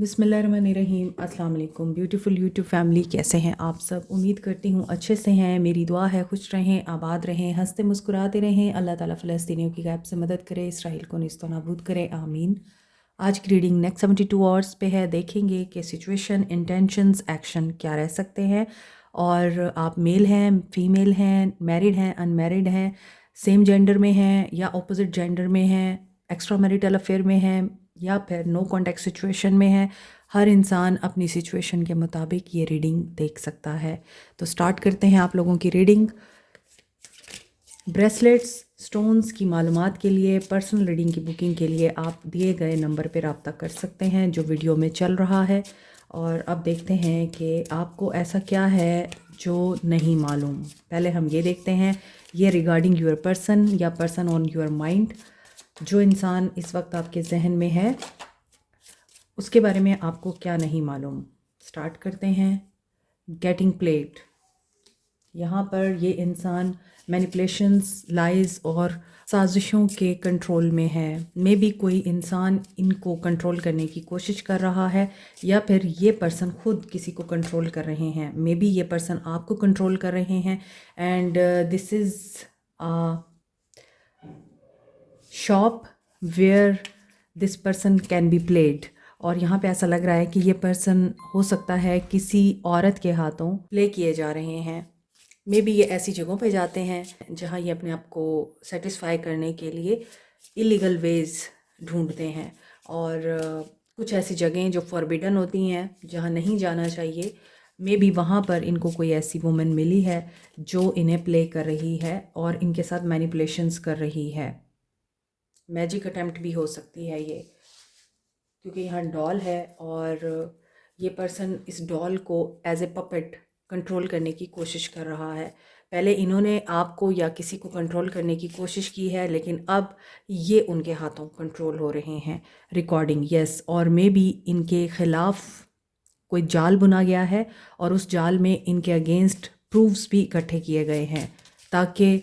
बिस्मिल्लाहिर्रहमानिर्रहीम। अस्सलाम वालेकुम ब्यूटीफुल यूट्यूब फैमिली, कैसे हैं आप सब? उम्मीद करती हूँ अच्छे से हैं। मेरी दुआ है खुश रहें, आबाद रहें, हंसते मुस्कुराते रहें। अल्लाह ताला फ़लस्तीनियों की गैब से मदद करे, इसराइल को निस्तो नाबूद करे, आमीन। आज की रीडिंग नेक्स्ट 72 आवर्स पे है। देखेंगे कि सिचुएशन, इंटेंशंस, एक्शन क्या रह सकते हैं। और आप मेल हैं, फीमेल हैं, मैरिड हैं, अनमैरिड हैं, सेम जेंडर में हैं या अपोजिट जेंडर में हैं, एक्स्ट्रा मैरिटल अफेयर में हैं या फिर नो कॉन्टैक्ट सिचुएशन में है। हर इंसान अपनी सिचुएशन के मुताबिक ये रीडिंग देख सकता है। तो स्टार्ट करते हैं आप लोगों की रीडिंग। ब्रेसलेट्स, स्टोन्स की मालूमात के लिए, पर्सनल रीडिंग की बुकिंग के लिए आप दिए गए नंबर पर रब्ता कर सकते हैं जो वीडियो में चल रहा है। और अब देखते हैं कि आपको ऐसा क्या है जो नहीं मालूम। पहले हम ये देखते हैं, ये रिगार्डिंग योर पर्सन या पर्सन ऑन योर माइंड। जो इंसान इस वक्त आपके जहन में है उसके बारे में आपको क्या नहीं मालूम। स्टार्ट करते हैं। गेटिंग प्लेड, यहाँ पर ये इंसान मैनिपुलेशंस, लाइज और साजिशों के कंट्रोल में है। मे बी कोई इंसान इनको कंट्रोल करने की कोशिश कर रहा है या फिर ये पर्सन खुद किसी को कंट्रोल कर रहे हैं। मे बी ये पर्सन आपको कंट्रोल कर रहे हैं। And this is shop where this person can be played. और यहाँ पे ऐसा लग रहा है कि ये पर्सन हो सकता है किसी औरत के हाथों प्ले किए जा रहे हैं। मे बी ये ऐसी जगहों पे जाते हैं जहाँ ये अपने आप को सेटिस्फाई करने के लिए इलीगल वेज ढूंढते हैं। और कुछ ऐसी जगहें जो फॉरबिडन होती हैं, जहाँ नहीं जाना चाहिए, मे बी वहाँ पर इनको कोई ऐसी वुमन मिली है जो इन्हें प्ले कर रही है और इनके साथ मैनिपुलेशंस कर रही है। मैजिक अटेम्प्ट भी हो सकती है ये, क्योंकि यहाँ डॉल है और ये पर्सन इस डॉल को एज ए पपेट कंट्रोल करने की कोशिश कर रहा है। पहले इन्होंने आपको या किसी को कंट्रोल करने की कोशिश की है, लेकिन अब ये उनके हाथों कंट्रोल हो रहे हैं। Recording, yes. और मे बी इनके ख़िलाफ़ कोई जाल बुना गया है और उस जाल में इनके अगेंस्ट प्रूफ्स भी इकट्ठे किए गए हैं ताकि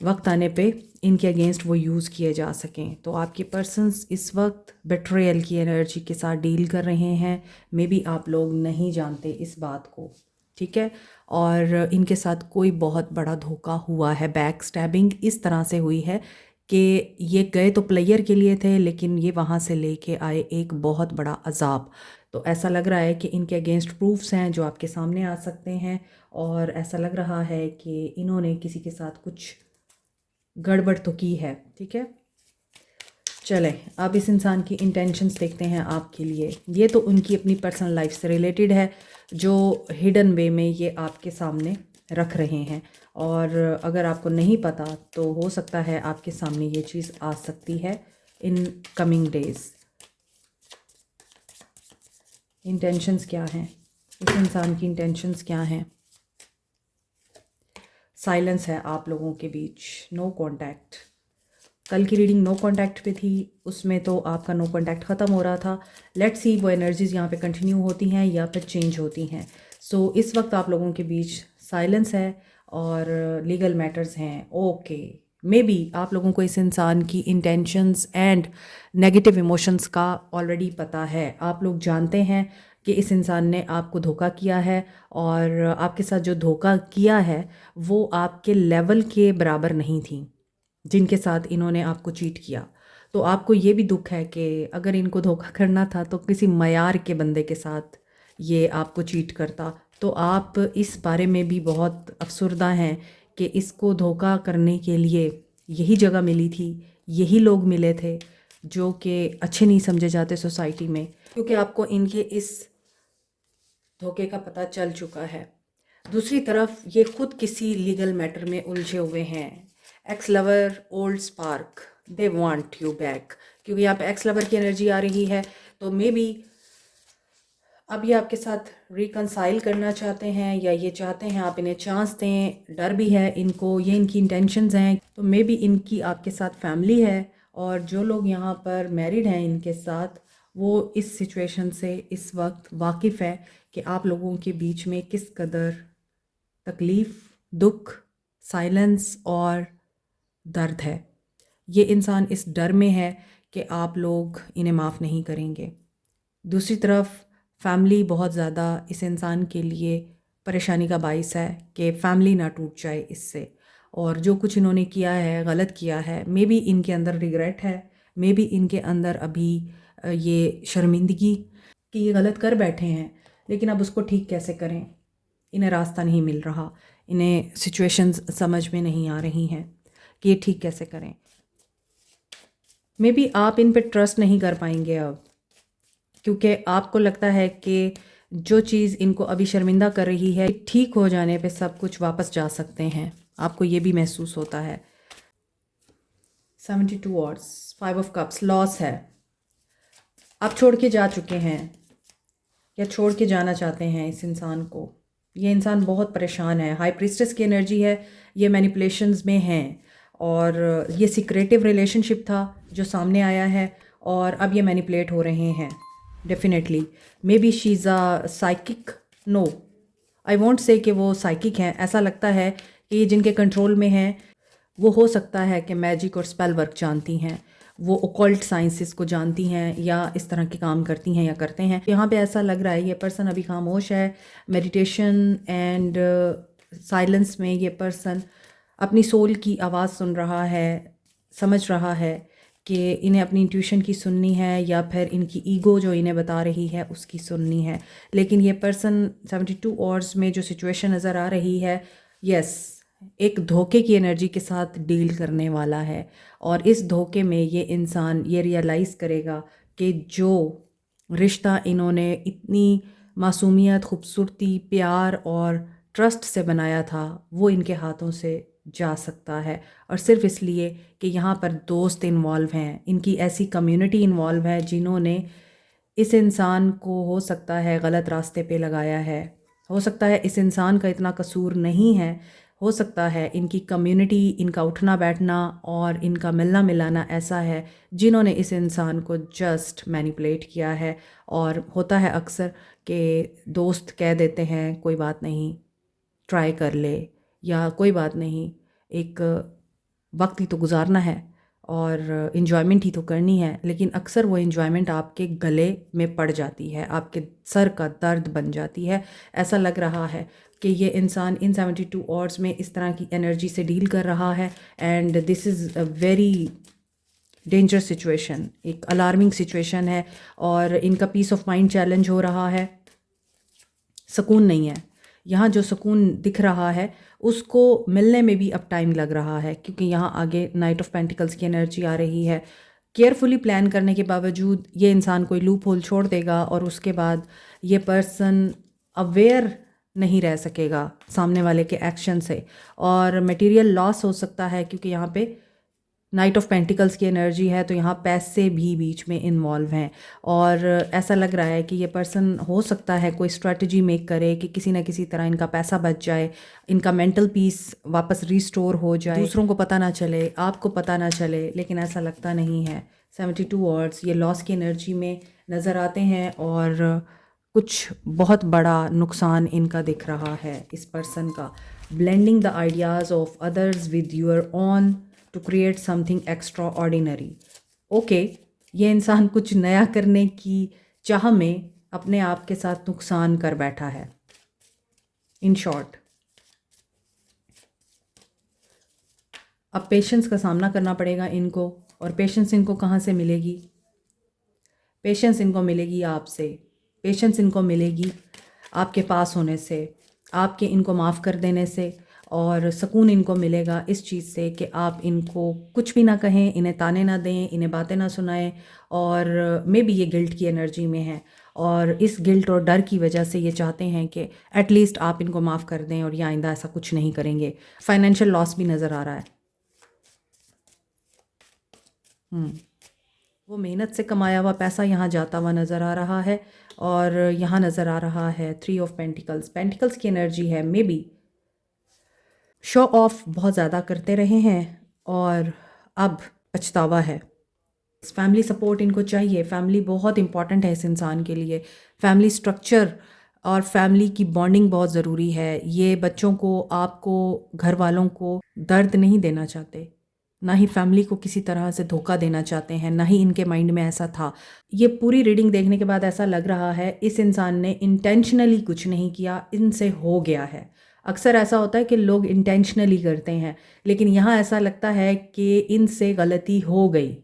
वक्त आने पे इनके अगेंस्ट वो यूज़ किए जा सकें। तो आपके पर्सन्स इस वक्त बेट्रेयल की एनर्जी के साथ डील कर रहे हैं। मे बी आप लोग नहीं जानते इस बात को, ठीक है। और इनके साथ कोई बहुत बड़ा धोखा हुआ है। बैक स्टैबिंग इस तरह से हुई है कि ये गए तो प्लेयर के लिए थे, लेकिन ये वहाँ से लेके आए एक बहुत बड़ा अजाब। तो ऐसा लग रहा है कि इनके अगेंस्ट प्रूफ्स हैं जो आपके सामने आ सकते हैं। और ऐसा लग रहा है कि इन्होंने किसी के साथ कुछ गड़बड़ तो की है, ठीक है। चलें, अब इस इंसान की इंटेंशंस देखते हैं आपके लिए। ये तो उनकी अपनी पर्सनल लाइफ से रिलेटेड है जो हिडन वे में ये आपके सामने रख रहे हैं। और अगर आपको नहीं पता तो हो सकता है आपके सामने ये चीज़ आ सकती है इन कमिंग डेज। इंटेंशंस क्या हैं इस इंसान की? इंटेंशंस क्या हैं? साइलेंस है आप लोगों के बीच, नो कांटेक्ट। कल की रीडिंग नो कांटेक्ट पे थी, उसमें तो आपका नो कांटेक्ट ख़त्म हो रहा था। लेट्स सी वो एनर्जीज़ यहाँ पे कंटिन्यू होती हैं या फिर चेंज होती हैं। सो इस वक्त आप लोगों के बीच साइलेंस है और लीगल मैटर्स हैं। ओके, मे बी आप लोगों को इस इंसान की इंटेंशंस एंड नेगेटिव इमोशंस का ऑलरेडी पता है। आप लोग जानते हैं कि इस इंसान ने आपको धोखा किया है और आपके साथ जो धोखा किया है वो आपके लेवल के बराबर नहीं थी जिनके साथ इन्होंने आपको चीट किया। तो आपको ये भी दुख है कि अगर इनको धोखा करना था तो किसी मयार के बंदे के साथ ये आपको चीट करता। तो आप इस बारे में भी बहुत अफसुर्दा हैं कि इसको धोखा करने के लिए यही जगह मिली थी, यही लोग मिले थे जो कि अच्छे नहीं समझे जाते सोसाइटी में, क्योंकि आपको इनके इस धोखे का पता चल चुका है। दूसरी तरफ ये खुद किसी लीगल मैटर में उलझे हुए हैं। X lover, old spark, they want you back, क्योंकि यहाँ पे एक्स लवर की एनर्जी आ रही है। तो मे बी अब ये आपके साथ रिकंसाइल करना चाहते हैं या ये चाहते हैं आप इन्हें चांस दें। डर भी है इनको, ये इनकी इंटेंशंस हैं। तो मे बी इनकी आपके साथ फैमिली है और जो लोग यहाँ पर मैरिड हैं इनके साथ, वो इस सिचुएशन से इस वक्त वाकिफ़ है कि आप लोगों के बीच में किस कदर तकलीफ़, दुख, साइलेंस और दर्द है। ये इंसान इस डर में है कि आप लोग इन्हें माफ़ नहीं करेंगे। दूसरी तरफ फैमिली बहुत ज़्यादा इस इंसान के लिए परेशानी का बाइस है कि फैमिली ना टूट जाए इससे, और जो कुछ इन्होंने किया है, गलत किया है, मे बी इनके अंदर रिग्रेट है, मे बी इनके अंदर अभी ये शर्मिंदगी कि ये गलत कर बैठे हैं, लेकिन अब उसको ठीक कैसे करें, इन्हें रास्ता नहीं मिल रहा, इन्हें सिचुएशंस समझ में नहीं आ रही हैं कि ये ठीक कैसे करें। मे बी आप इन पे ट्रस्ट नहीं कर पाएंगे अब, क्योंकि आपको लगता है कि जो चीज़ इनको अभी शर्मिंदा कर रही है, ठीक हो जाने पे सब कुछ वापस जा सकते हैं, आपको ये भी महसूस होता है। 72 वर्ड्स, 5 ऑफ कप्स, लॉस है। आप छोड़ के जा चुके हैं या छोड़ के जाना चाहते हैं इस इंसान को। ये इंसान बहुत परेशान है, हाई प्रीस्टेस की एनर्जी है, ये मैनिपुलेशंस में हैं, और ये सिक्रेटिव रिलेशनशिप था जो सामने आया है, और अब ये मैनिपुलेट हो रहे हैं। Definitely maybe she is a psychic, no I want say कि वो साइकिक हैं, ऐसा लगता है कि ये जिनके कंट्रोल में हैं वो हो सकता है कि मैजिक और स्पेल वर्क जानती हैं, वो ओकल्ट साइंसेस को जानती हैं, या इस तरह के काम करती हैं या करते हैं। यहाँ पे ऐसा लग रहा है ये पर्सन अभी खामोश है, मेडिटेशन एंड साइलेंस में ये पर्सन अपनी सोल की आवाज़ सुन रहा है, समझ रहा है कि इन्हें अपनी इंट्यूशन की सुननी है या फिर इनकी ईगो जो इन्हें बता रही है उसकी सुननी है। लेकिन ये पर्सन 72 आवर्स में जो सिचुएशन नज़र आ रही है, यस, एक धोखे की एनर्जी के साथ डील करने वाला है, और इस धोखे में ये इंसान ये रियलाइज़ करेगा कि जो रिश्ता इन्होंने इतनी मासूमियत, खूबसूरती, प्यार और ट्रस्ट से बनाया था वो इनके हाथों से जा सकता है, और सिर्फ इसलिए कि यहाँ पर दोस्त इन्वॉल्व हैं, इनकी ऐसी कम्युनिटी इन्वॉल्व है जिन्होंने इस इंसान को हो सकता है गलत रास्ते पे लगाया है। हो सकता है इस इंसान का इतना कसूर नहीं है, हो सकता है इनकी कम्युनिटी, इनका उठना बैठना और इनका मिलना मिलाना ऐसा है जिन्होंने इस इंसान को जस्ट मैनिपुलेट किया है। और होता है अक्सर कि दोस्त कह देते हैं कोई बात नहीं, ट्राई कर ले, या कोई बात नहीं, एक वक्त ही तो गुजारना है और इन्जॉयमेंट ही तो करनी है, लेकिन अक्सर वो इन्जॉयमेंट आपके गले में पड़ जाती है, आपके सर का दर्द बन जाती है। ऐसा लग रहा है कि ये इंसान इन 72 आवर्स में इस तरह की एनर्जी से डील कर रहा है, and this is a very dangerous situation, एक अलार्मिंग सिचुएशन है, और इनका पीस ऑफ माइंड चैलेंज हो रहा है, सुकून नहीं है। यहाँ जो सुकून दिख रहा है उसको मिलने में भी अब टाइम लग रहा है, क्योंकि यहाँ आगे नाइट ऑफ पेंटिकल्स की एनर्जी आ रही है। केयरफुली प्लान करने के बावजूद ये इंसान कोई लूप होल छोड़ देगा, और उसके बाद ये पर्सन अवेयर नहीं रह सकेगा सामने वाले के एक्शन से, और मटेरियल लॉस हो सकता है, क्योंकि यहाँ पे नाइट ऑफ पेंटिकल्स की एनर्जी है, तो यहाँ पैसे भी बीच में इन्वॉल्व हैं, और ऐसा लग रहा है कि ये पर्सन हो सकता है कोई स्ट्रेटजी मेक करे कि किसी ना किसी तरह इनका पैसा बच जाए, इनका मेंटल पीस वापस रिस्टोर हो जाए, दूसरों को पता ना चले, आपको पता ना चले, लेकिन ऐसा लगता नहीं है। 72 वर्ड्स ये लॉस की एनर्जी में नज़र आते हैं, और कुछ बहुत बड़ा नुकसान इनका दिख रहा है इस पर्सन का। Blending the ideas of others with your own to create something extraordinary. Okay, ये इंसान कुछ नया करने की चाह में अपने आप के साथ नुकसान कर बैठा है। इन शॉर्ट, अब पेशेंस का सामना करना पड़ेगा इनको, और पेशेंस इनको कहाँ से मिलेगी? पेशेंस इनको मिलेगी आपसे, पेशेंस इनको मिलेगी आपके पास होने से, आपके इनको माफ़ कर देने से, और सुकून इनको मिलेगा इस चीज़ से कि आप इनको कुछ भी ना कहें, इन्हें ताने ना दें, इन्हें बातें ना सुनाएं, और मे बी ये गिल्ट की एनर्जी में है, और इस गिल्ट और डर की वजह से ये चाहते हैं कि एटलीस्ट आप इनको माफ़ कर दें और ये आइंदा ऐसा कुछ नहीं करेंगे। फाइनेंशियल लॉस भी नज़र आ रहा है। वो मेहनत से कमाया हुआ पैसा यहाँ जाता हुआ नज़र आ रहा है, और यहाँ नज़र आ रहा है 3 ऑफ पेंटिकल्स, पेंटिकल्स की एनर्जी है। मे बी शो ऑफ बहुत ज़्यादा करते रहे हैं और अब पछतावा है। फैमिली सपोर्ट इनको चाहिए, फैमिली बहुत इंपॉर्टेंट है इस इंसान के लिए, फैमिली स्ट्रक्चर और फैमिली की बॉन्डिंग बहुत ज़रूरी है। ये बच्चों को, आपको, घर वालों को दर्द नहीं देना चाहते, ना ही फैमिली को किसी तरह से धोखा देना चाहते हैं, ना ही इनके माइंड में ऐसा था। ये पूरी रीडिंग देखने के बाद ऐसा लग रहा है इस इंसान ने इंटेंशनली कुछ नहीं किया, इनसे हो गया है। अक्सर ऐसा होता है कि लोग इंटेंशनली करते हैं, लेकिन यहाँ ऐसा लगता है कि इनसे गलती हो गई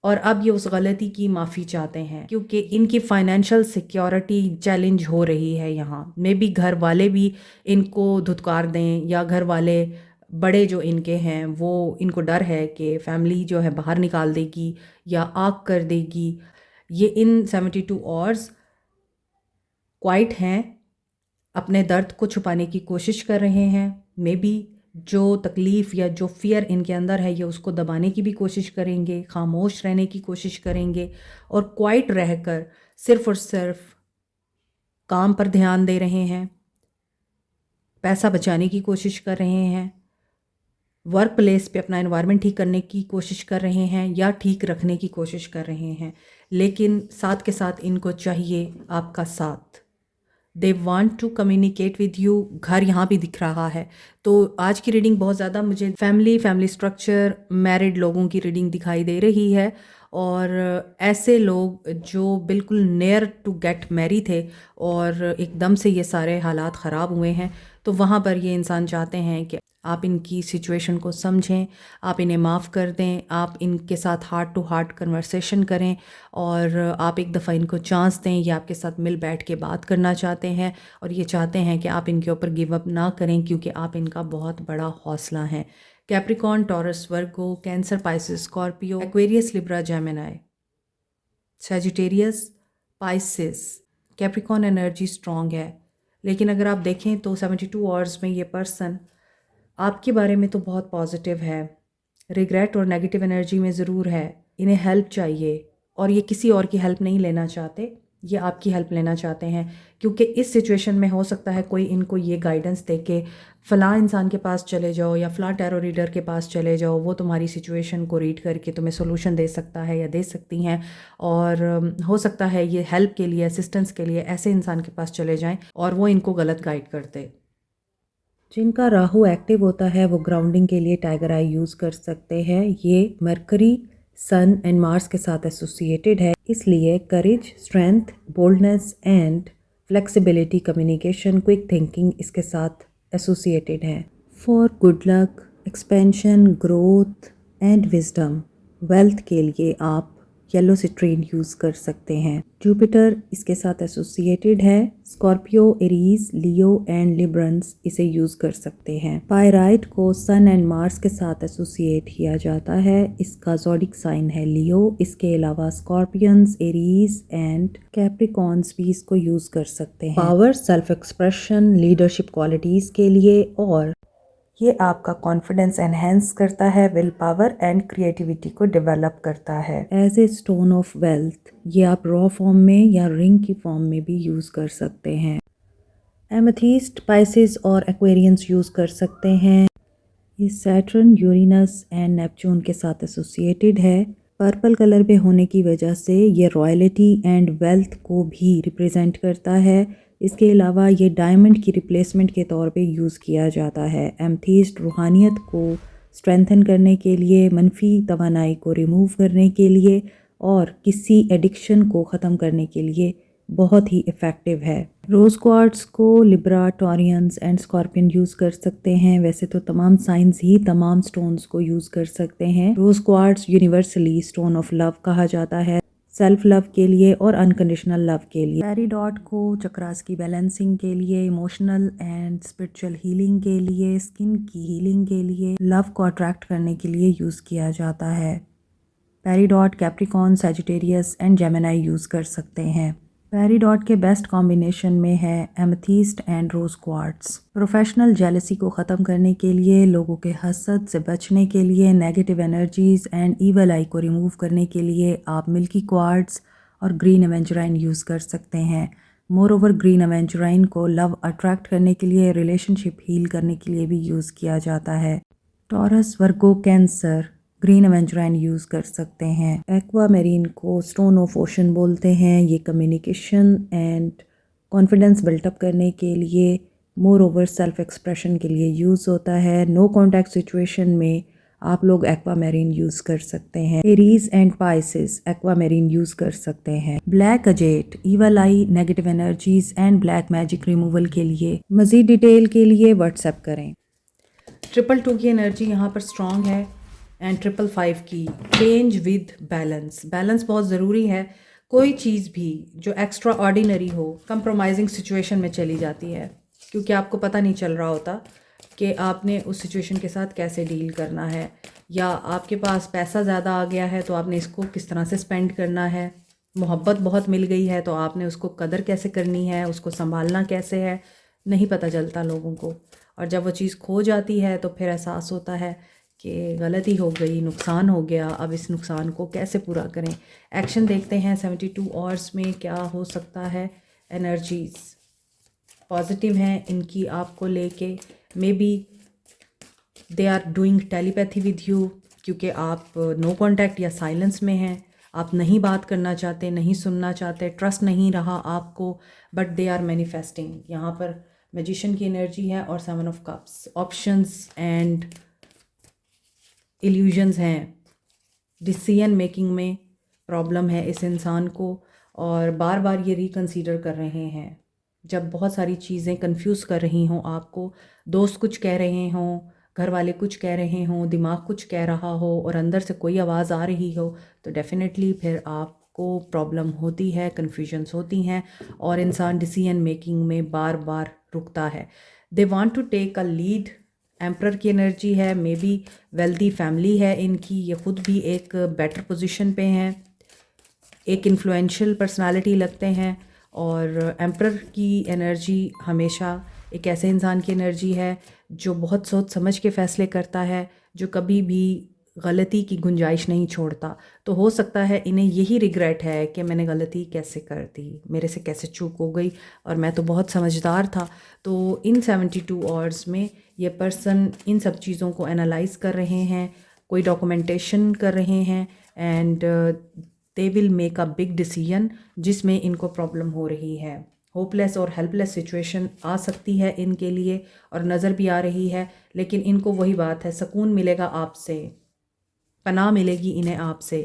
और अब ये उस गलती की माफ़ी चाहते हैं, क्योंकि इनकी फाइनेंशियल सिक्योरिटी चैलेंज हो रही है। यहाँ मे बी घर वाले भी इनको धुतकार दें, या घर वाले बड़े जो इनके हैं वो इनको डर है कि फैमिली जो है बाहर निकाल देगी या आग कर देगी। ये इन 72 आवर्स क्वाइट हैं, अपने दर्द को छुपाने की कोशिश कर रहे हैं। मे बी जो तकलीफ़ या जो फ़ियर इनके अंदर है ये उसको दबाने की भी कोशिश करेंगे, खामोश रहने की कोशिश करेंगे और क्वाइट रहकर सिर्फ़ और सिर्फ काम पर ध्यान दे रहे हैं, पैसा बचाने की कोशिश कर रहे हैं, वर्क प्लेस पे अपना एनवायरनमेंट ठीक करने की कोशिश कर रहे हैं या ठीक रखने की कोशिश कर रहे हैं। लेकिन साथ के साथ इनको चाहिए आपका साथ। They want to communicate with you. घर यहाँ भी दिख रहा है। तो आज की रीडिंग बहुत ज़्यादा मुझे फैमिली स्ट्रक्चर, मैरिड लोगों की रीडिंग दिखाई दे रही है, और ऐसे लोग जो बिल्कुल नियर टू गेट मैरी थे और एकदम से ये सारे हालात ख़राब हुए हैं, तो वहाँ पर ये इंसान चाहते हैं कि आप इनकी सिचुएशन को समझें, आप इन्हें माफ़ कर दें, आप इनके साथ हार्ट टू हार्ट कन्वर्सेशन करें और आप एक दफ़ा इनको चांस दें। ये आपके साथ मिल बैठ के बात करना चाहते हैं और ये चाहते हैं कि आप इनके ऊपर गिव अप ना करें, क्योंकि आप इनका बहुत बड़ा हौसला हैं। Capricorn, Taurus, Virgo, Cancer, Pisces, Scorpio, Aquarius, Libra, Gemini, Sagittarius, Pisces. Capricorn energy strong है, लेकिन अगर आप देखें तो 72 आवर्स में ये पर्सन आपके बारे में तो बहुत पॉजिटिव है, रिग्रेट और नेगेटिव एनर्जी में ज़रूर है। इन्हें हेल्प चाहिए और ये किसी और की हेल्प नहीं लेना चाहते, ये आपकी हेल्प लेना चाहते हैं, क्योंकि इस सिचुएशन में हो सकता है कोई इनको ये गाइडेंस दे के फ़लाँ इंसान के पास चले जाओ या फ़लाँ टैरो रीडर के पास चले जाओ, वो तुम्हारी सिचुएशन को रीड करके तुम्हें सोल्यूशन दे सकता है या दे सकती हैं। और हो सकता है ये हेल्प के लिए, असिस्टेंस के लिए ऐसे इंसान के पास चले जाएं और वो इनको गलत गाइड करते। जिनका राहु एक्टिव होता है वो ग्राउंडिंग के लिए टाइगर आई यूज़ कर सकते हैं। ये मरकरी, सन एंड मार्स के साथ एसोसिएटेड है, इसलिए courage, strength, boldness and flexibility, communication, quick thinking इसके साथ एसोसिएटेड है। For good luck, expansion, growth and wisdom, wealth के लिए आप येलो सिट्रीन यूज़ कर सकते हैं। जुपिटर इसके साथ एसोसिएटेड है। Scorpio, Aries, Leo and Librans इसे यूज़ कर सकते हैं। पायराइट को सन एंड मार्स के साथ एसोसिएट किया जाता है, इसका ज़ोडिक साइन है लियो। इसके अलावा स्कॉर्पियंस, एरीज एंड कैप्रिकॉर्न्स भी इसको यूज़ कर सकते हैं। Power, self expression, leadership qualities के लिए, और ये आपका कॉन्फिडेंस एनहेंस करता है, विल पावर एंड क्रिएटिविटी को डेवलप करता है। As a stone of wealth ये आप रॉ फॉर्म में या रिंग की फॉर्म में भी यूज़ कर सकते हैं। एमेथिस्ट, पाइसिस और एक्वेरियंस यूज़ कर सकते हैं। ये सैटर्न, यूरेनस एंड नेपच्यून के साथ एसोसिएटेड है। पर्पल कलर पे होने की वजह से ये रॉयल्टी एंड वेल्थ को भी रिप्रेजेंट करता है। इसके अलावा ये डायमंड की रिप्लेसमेंट के तौर पे यूज़ किया जाता है। एमेथिस्ट रूहानियत को स्ट्रेंथन करने के लिए, मनफी तवानाई को रिमूव करने के लिए और किसी एडिक्शन को ख़त्म करने के लिए बहुत ही इफ़ेक्टिव है। रोज़ क्वार्ट्स को Libra, Taureans and scorpion use कर सकते हैं। वैसे तो तमाम साइंस ही तमाम स्टोन्स को यूज़ कर सकते हैं। Rose quartz universally stone of love कहा जाता है, सेल्फ लव के लिए और अनकंडीशनल लव के लिए। पेरिडॉट को चक्रास की बैलेंसिंग के लिए, इमोशनल एंड स्पिरिचुअल हीलिंग के लिए, स्किन की हीलिंग के लिए, लव को अट्रैक्ट करने के लिए यूज़ किया जाता है। Peridot Capricorn, Sagittarius and Gemini use कर सकते हैं। पेरिडॉट के बेस्ट कॉम्बिनेशन में है amethyst and rose quartz. Professional jealousy को ख़त्म करने के लिए, लोगों के हसद से बचने के लिए, नेगेटिव एनर्जीज़ एंड ईवल आई को रिमूव करने के लिए आप मिल्की क्वार्ट्स और ग्रीन एवेंचुराइन यूज़ कर सकते हैं। मोर ओवर ग्रीन एवेंचुराइन को लव अट्रैक्ट करने के लिए, रिलेशनशिप हील करने के लिए भी यूज़ किया जाता है। Taurus, Virgo, cancer green एवेंचुराइन use कर सकते हैं। एक्वा मेरीन को स्टोन ऑफ ओशन बोलते हैं। ये कम्युनिकेशन एंड कॉन्फिडेंस बिल्टअप करने के लिए, मोर ओवर सेल्फ एक्सप्रेशन के लिए यूज़ होता है। नो कॉन्टैक्ट सिचुएशन में आप लोग एक्वामेरीन यूज़ कर सकते हैं। एरीज एंड पाइसेस एक्वामेरीन यूज़ कर सकते हैं। Black अजेट evil I, negative energies and black magic removal के लिए। मज़ीद डिटेल के लिए व्हाट्सएप करें। 222 की एनर्जी यहाँ पर स्ट्रॉन्ग है एंड 555 की चेंज विद बैलेंस। बैलेंस बहुत ज़रूरी है। कोई चीज़ भी जो एक्स्ट्रा ऑर्डिनरी हो कंप्रोमाइजिंग सिचुएशन में चली जाती है, क्योंकि आपको पता नहीं चल रहा होता कि आपने उस सिचुएशन के साथ कैसे डील करना है, या आपके पास पैसा ज़्यादा आ गया है तो आपने इसको किस तरह से स्पेंड करना है। मोहब्बत बहुत मिल गई है तो आपने उसको कदर कैसे करनी है, उसको संभालना कैसे है, नहीं पता चलता लोगों को। और जब वो चीज़ खो जाती है तो फिर एहसास होता है कि गलती हो गई, नुकसान हो गया, अब इस नुकसान को कैसे पूरा करें। एक्शन देखते हैं 72 आवर्स में क्या हो सकता है। एनर्जीज़ पॉजिटिव हैं इनकी आपको लेके। Maybe they are doing telepathy with you, क्योंकि आप नो कांटेक्ट या साइलेंस में हैं। आप नहीं बात करना चाहते, नहीं सुनना चाहते, ट्रस्ट नहीं रहा आपको, बट दे आर मैनिफेस्टिंग। यहाँ पर मैजिशियन की एनर्जी है और 7 of cups. Options and illusions हैं। डिसीजन मेकिंग में प्रॉब्लम है इस इंसान को और बार बार ये रिकंसीडर कर रहे हैं। जब बहुत सारी चीज़ें कंफ्यूज कर रही हों आपको, दोस्त कुछ कह रहे हों, घर वाले कुछ कह रहे हों, दिमाग कुछ कह रहा हो और अंदर से कोई आवाज़ आ रही हो, तो डेफिनेटली फिर आपको प्रॉब्लम होती है, कन्फ्यूजन्स होती हैं और इंसान डिसीजन मेकिंग में बार बार रुकता है। They want to take a lead. Emperor की एनर्जी है। मे बी वेल्दी फैमिली है इनकी, ये खुद भी एक बेटर पोजीशन पे हैं, एक इन्फ्लुएंशियल पर्सनालिटी लगते हैं। और एम्प्रर की एनर्जी हमेशा एक ऐसे इंसान की एनर्जी है जो बहुत सोच समझ के फ़ैसले करता है, जो कभी भी गलती की गुंजाइश नहीं छोड़ता। तो हो सकता है इन्हें यही रिग्रेट है कि मैंने गलती कैसे कर दी, मेरे से कैसे चूक हो गई और मैं तो बहुत समझदार था। तो इन 72 आवर्स में ये पर्सन इन सब चीज़ों को एनालाइज कर रहे हैं, कोई डॉक्यूमेंटेशन कर रहे हैं and they will make a big decision जिसमें इनको प्रॉब्लम हो रही है। होपलेस और हेल्पलेस सिचुएशन आ सकती है इनके लिए और नज़र भी आ रही है, लेकिन इनको वही बात है, सुकून मिलेगा आपसे, पनाह मिलेगी इन्हें आपसे।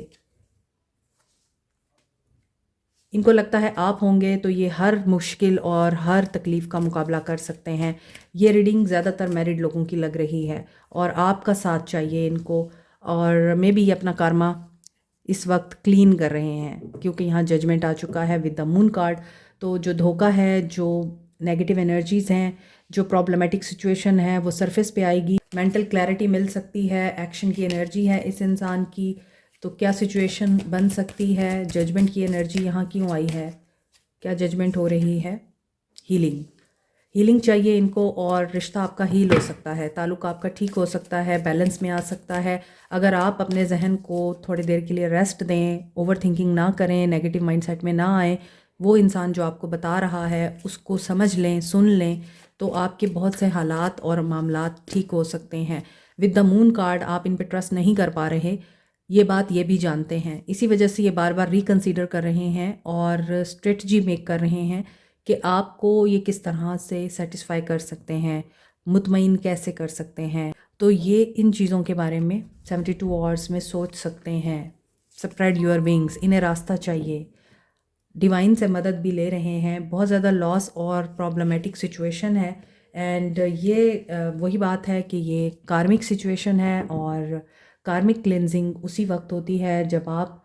इनको लगता है आप होंगे तो ये हर मुश्किल और हर तकलीफ़ का मुकाबला कर सकते हैं। ये रीडिंग ज़्यादातर मैरिड लोगों की लग रही है और आपका साथ चाहिए इनको। और मे बी ये अपना कर्मा इस वक्त क्लीन कर रहे हैं, क्योंकि यहाँ जजमेंट आ चुका है विद द मून कार्ड। तो जो धोखा है, जो नेगेटिव एनर्जीज़ हैं, जो प्रॉब्लमेटिक सिचुएशन है, वो सरफेस पे आएगी। मेंटल क्लैरिटी मिल सकती है। एक्शन की एनर्जी है इस इंसान की, तो क्या सिचुएशन बन सकती है। जजमेंट की एनर्जी यहाँ क्यों आई है, क्या जजमेंट हो रही है। हीलिंग, हीलिंग चाहिए इनको और रिश्ता आपका हील हो सकता है, ताल्लुक आपका ठीक हो सकता है, बैलेंस में आ सकता है। अगर आप अपने जहन को थोड़ी देर के लिए रेस्ट दें, ओवर थिंकिंग ना करें, नेगेटिव माइंडसेट में ना आए, वो इंसान जो आपको बता रहा है उसको समझ लें, सुन लें, तो आपके बहुत से हालात और मामलात ठीक हो सकते हैं। विद द मून कार्ड आप इन पे ट्रस्ट नहीं कर पा रहे, ये बात ये भी जानते हैं, इसी वजह से ये बार बार रिकंसीडर कर रहे हैं और स्ट्रेटजी मेक कर रहे हैं कि आपको ये किस तरह से सेटिस्फाई कर सकते हैं, मुतमईन कैसे कर सकते हैं। तो ये इन चीज़ों के बारे में 72 आवर्स में सोच सकते हैं। स्प्रेड योर विंग्स, इन्हें रास्ता चाहिए। डिवाइन से मदद भी ले रहे हैं। बहुत ज़्यादा लॉस और प्रॉब्लमेटिक सिचुएशन है एंड ये वही बात है कि ये कार्मिक सिचुएशन है और कार्मिक क्लेंजिंग उसी वक्त होती है जब आप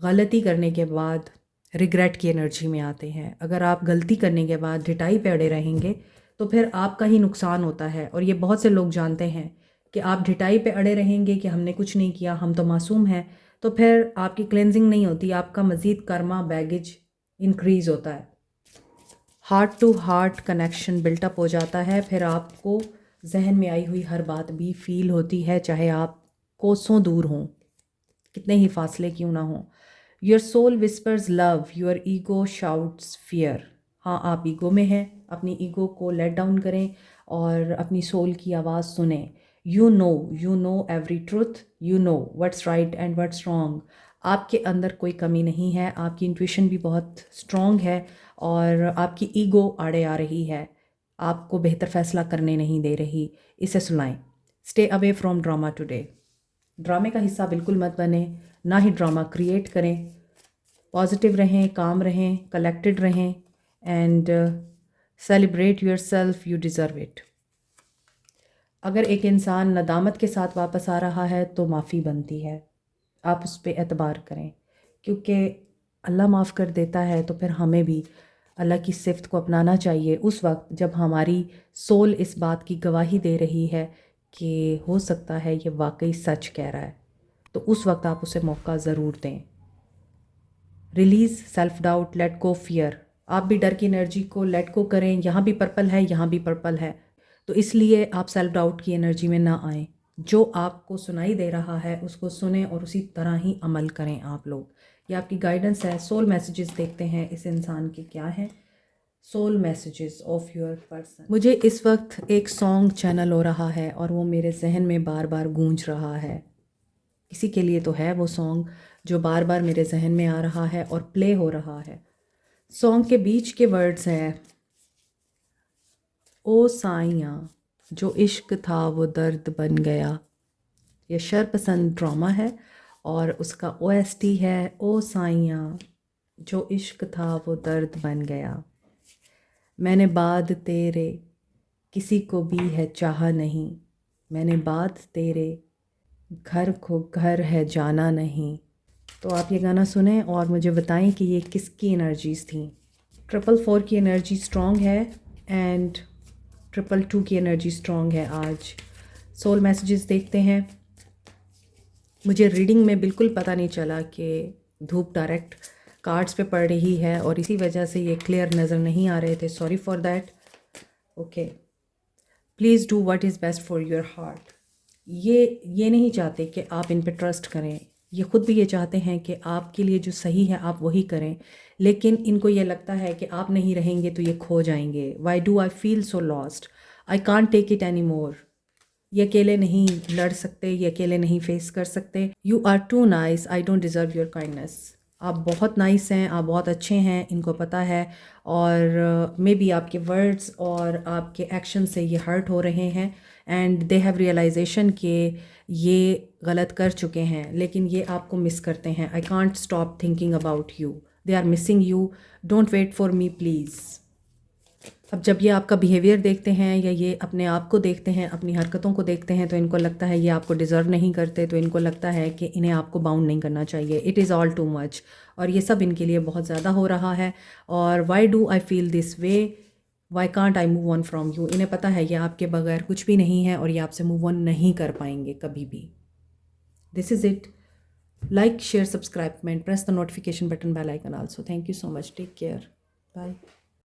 गलती करने के बाद रिग्रेट की एनर्जी में आते हैं। अगर आप गलती करने के बाद ढिठाई पे अड़े रहेंगे तो फिर आपका ही नुकसान होता है और ये बहुत से लोग जानते हैं कि आप ढिठाई पे अड़े रहेंगे कि हमने कुछ नहीं किया, हम तो मासूम हैं, तो फिर आपकी क्लेंजिंग नहीं होती, आपका मज़ीद कर्मा बैगेज इंक्रीज होता है। Heart to heart connection built up हो जाता है, फिर आपको जहन में आई हुई हर बात भी फील होती है, चाहे आप कोसों दूर हों, कितने ही फासले क्यों ना हों। Your soul whispers love, your ego shouts fear. हाँ, आप ईगो में हैं, अपनी ईगो को लेट डाउन करें और अपनी सोल की आवाज़ सुने। You know every truth, you know what's right and what's wrong. आपके अंदर कोई कमी नहीं है, आपकी इंट्यूशन भी बहुत स्ट्रॉन्ग है और आपकी ईगो आड़े आ रही है, आपको बेहतर फ़ैसला करने नहीं दे रही। इसे सुनाएं। Stay away from drama today. ड्रामे का हिस्सा बिल्कुल मत बने, ना ही ड्रामा क्रिएट करें। पॉजिटिव रहें, काम रहें, कलेक्टेड रहें and celebrate your self, you deserve it. अगर एक इंसान नदामत के साथ वापस आ रहा है तो माफ़ी बनती है, आप उस पर एतबार करें, क्योंकि अल्लाह माफ़ कर देता है तो फिर हमें भी अल्लाह की सिफ़त को अपनाना चाहिए उस वक्त जब हमारी सोल इस बात की गवाही दे रही है कि हो सकता है ये वाकई सच कह रहा है, तो उस वक्त आप उसे मौका ज़रूर दें। Release self doubt, let go fear. आप भी डर की एनर्जी को लेट गो करें। यहाँ भी पर्पल है, यहाँ भी पर्पल है, तो इसलिए आप सेल्फ डाउट की एनर्जी में ना आएँ। जो आपको सुनाई दे रहा है उसको सुने और उसी तरह ही अमल करें आप लोग। ये आपकी गाइडेंस है। सोल मैसेजेस देखते हैं इस इंसान के क्या हैं। Soul messages of your person. मुझे इस वक्त एक सॉन्ग चैनल हो रहा है और वो मेरे जहन में बार बार गूंज रहा है। किसी के लिए तो है वो सॉन्ग जो बार बार मेरे जहन में आ रहा है और प्ले हो रहा है। सॉन्ग के बीच के वर्ड्स हैं, ओ साइयाँ जो इश्क था वो दर्द बन गया। ये शरपसंद ड्रामा है और उसका OST है, ओ साइयाँ जो इश्क था वो दर्द बन गया। मैंने बाद तेरे किसी को भी है चाहा नहीं, मैंने बाद तेरे घर को घर है जाना नहीं। तो आप ये गाना सुने और मुझे बताएं कि ये किसकी एनर्जीज़ थी। 444 की एनर्जी स्ट्रॉन्ग है एंड 222 की एनर्जी स्ट्रॉन्ग है। आज सोल मैसेजेस देखते हैं। मुझे रीडिंग में बिल्कुल पता नहीं चला कि धूप डायरेक्ट कार्ड्स पे पड़ रही है और इसी वजह से ये क्लियर नज़र नहीं आ रहे थे। Sorry for that. Okay, please do what is best for your heart. ये नहीं चाहते कि आप इन पे ट्रस्ट करें, ये ख़ुद भी ये चाहते हैं कि आपके लिए जो सही है आप वही करें, लेकिन इनको ये लगता है कि आप नहीं रहेंगे तो ये खो जाएंगे। Why do I feel so lost, I can't take it anymore. ये अकेले नहीं लड़ सकते, ये अकेले नहीं फेस कर सकते। You are too nice, I don't deserve your kindness. आप बहुत नाइस हैं, आप बहुत अच्छे हैं, इनको पता है। और मे बी आपके वर्ड्स और आपके एक्शन से ये हर्ट हो रहे हैं एंड दे हैव रियलाइजेशन कि ये गलत कर चुके हैं, लेकिन ये आपको मिस करते हैं। I can't stop thinking about you, they are missing you, don't wait for me please. अब जब ये आपका बिहेवियर देखते हैं या ये अपने आप को देखते हैं, अपनी हरकतों को देखते हैं, तो इनको लगता है ये आपको डिज़र्व नहीं करते, तो इनको लगता है कि इन्हें आपको बाउंड नहीं करना चाहिए। It is all too much और ये सब इनके लिए बहुत ज़्यादा हो रहा है। और Y do I feel this way, why can't I move on from you. इन्हें पता है ये आपके बगैर कुछ भी नहीं है और ये आपसे मूव ऑन नहीं कर पाएंगे कभी भी। This is it. Like, share, subscribe, press the notification button, bell icon also. Thank you so much, take care, bye.